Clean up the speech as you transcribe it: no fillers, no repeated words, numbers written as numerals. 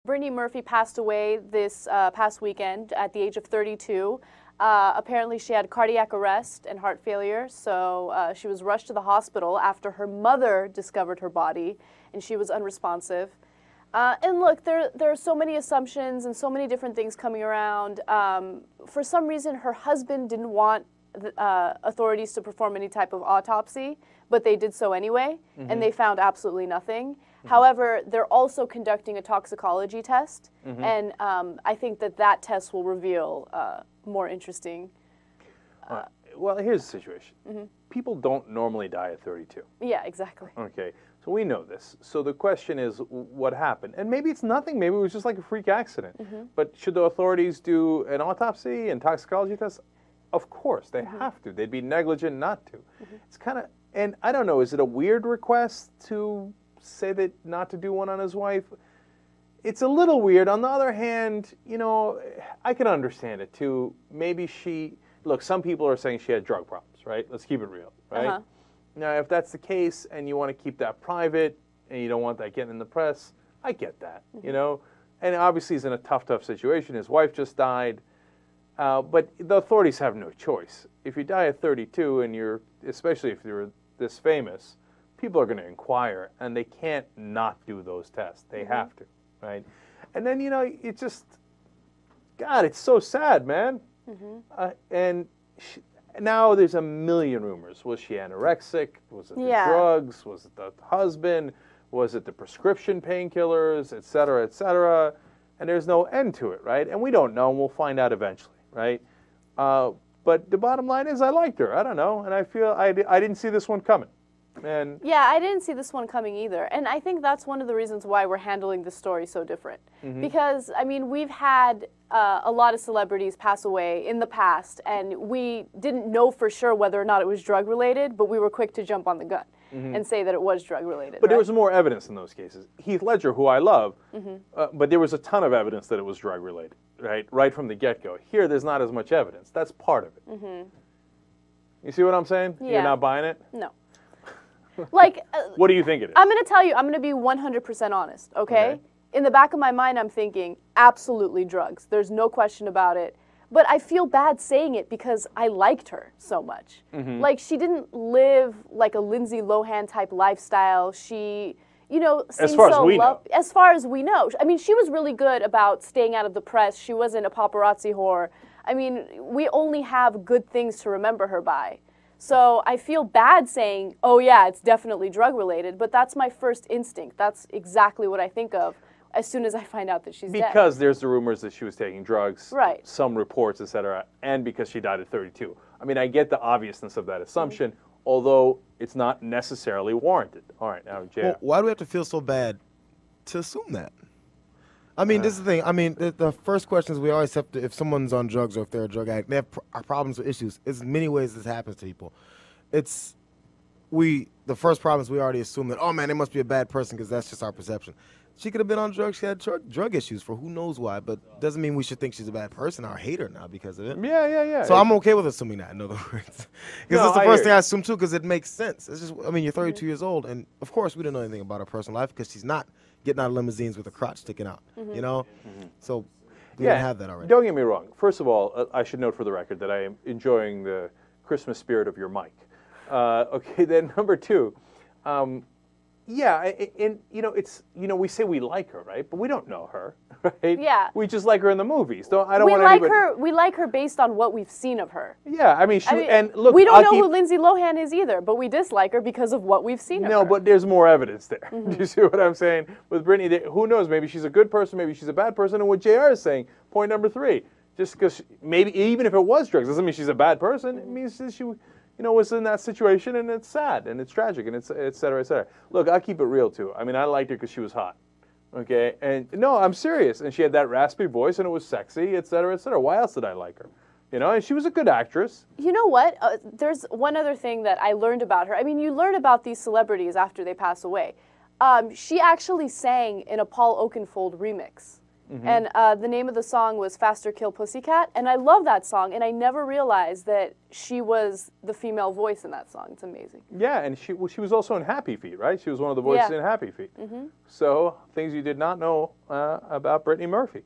Brittany Murphy passed away this past weekend at the age of 32. Apparently she had cardiac arrest and heart failure, so she was rushed to the hospital after her mother discovered her body, and she was unresponsive. And look, there are so many assumptions and so many different things coming around. For some reason, her husband didn't want authorities to perform any type of autopsy, but they did so anyway, and they found absolutely nothing. However, they're also conducting a toxicology test, and I think that test will reveal more interesting. Well, here's the situation. People don't normally die at 32. Yeah, exactly. Okay, so we know this. So the question is, what happened? And maybe it's nothing. Maybe it was just like a freak accident. But should the authorities do an autopsy and toxicology test? Of course, they have to. They'd be negligent not to. It's kind of, and I don't know, is it a weird request to say that not to do one on his wife? It's a little weird. On the other hand, you know, I can understand it too. Maybe look, some people are saying she had drug problems, right? Let's keep it real, right? Now, if that's the case and you want to keep that private and you don't want that getting in the press, I get that, you know? And obviously he's in a tough situation. His wife just died. But the authorities have no choice. If you die at 32 and especially if you're this famous, people are going to inquire, and they can't not do those tests. They have to, right? And then, you know, it just, God, it's so sad, man. And now there's a million rumors. Was she anorexic? Was it the drugs? Was it the husband? Was it the prescription painkillers, et cetera, et cetera? And there's no end to it, right? And we don't know, and we'll find out eventually, right? But the bottom line is I liked her. I don't know, and I feel I didn't see this one coming. And yeah, I didn't see this one coming either. And I think that's one of the reasons why we're handling this story so different. Because, I mean, we've had a lot of celebrities pass away in the past, and we didn't know for sure whether or not it was drug-related, but we were quick to jump on the gun and say that it was drug-related. But there was more evidence in those cases. Heath Ledger, who I love, but there was a ton of evidence that it was drug-related, right from the get-go. Here, there's not as much evidence. That's part of it. You see what I'm saying? Yeah. You're not buying it? No. Like, what do you think it is? I'm going to tell you, I'm going to be 100% honest, okay? In the back of my mind, I'm thinking, absolutely drugs. There's no question about it. But I feel bad saying it because I liked her so much. Like, she didn't live like a Lindsay Lohan type lifestyle. She, you know, seemed as far so as we know. As far as we know. I mean, she was really good about staying out of the press. She wasn't a paparazzi whore. I mean, we only have good things to remember her by. So I feel bad saying, oh yeah, it's definitely drug-related, but that's my first instinct. That's exactly what I think of as soon as I find out that she's dead. Because there's the rumors that she was taking drugs, right? Some reports, et cetera, and because she died at 32. I mean, I get the obviousness of that assumption, although it's not necessarily warranted. All right, now, Jay. Well, why do we have to feel so bad to assume that? I mean, this is the thing. I mean, the first question is we always have to, if someone's on drugs or if they're a drug addict, they have problems or issues. There's many ways this happens to people. The first problem is we already assume that, oh man, they must be a bad person because that's just our perception. She could have been on drugs. She had drug issues for who knows why, but doesn't mean we should think she's a bad person or hate her now because of it. Yeah. So I'm okay with assuming that, in other words. Because that's the first thing I assume too, because it makes sense. It's just, I mean, you're 32 years old, and of course we don't know anything about her personal life because she's not getting out of limousines with her crotch sticking out, you know? So we didn't have that already. Don't get me wrong. First of all, I should note for the record that I am enjoying the Christmas spirit of your mic. Okay, then number two, yeah, and you know, it's, you know, we say we like her, right? But we don't know her, right? Yeah. We just like her in the movies. We like her based on what we've seen of her. Yeah, I mean, and look, we don't know who Lindsay Lohan is either, but we dislike her because of what we've seen of her. No, but there's more evidence there. Do you see what I'm saying? With Britney, who knows? Maybe she's a good person, maybe she's a bad person. And what JR is saying, point number three, just because maybe even if it was drugs, doesn't mean she's a bad person. It means that she, you know, was in that situation, and it's sad, and it's tragic, and it's et cetera, et cetera. Look, I'll keep it real, too. I mean, I liked her because she was hot, okay? And no, I'm serious. And she had that raspy voice, and it was sexy, et cetera, et cetera. Why else did I like her? You know, and she was a good actress. You know what? There's one other thing that I learned about her. I mean, you learn about these celebrities after they pass away. She actually sang in a Paul Oakenfold remix. And the name of the song was Faster Kill Pussycat. And I love that song. And I never realized that she was the female voice in that song. It's amazing. Yeah, and she was also in Happy Feet, right? She was one of the voices in Happy Feet. So things you did not know about Brittany Murphy.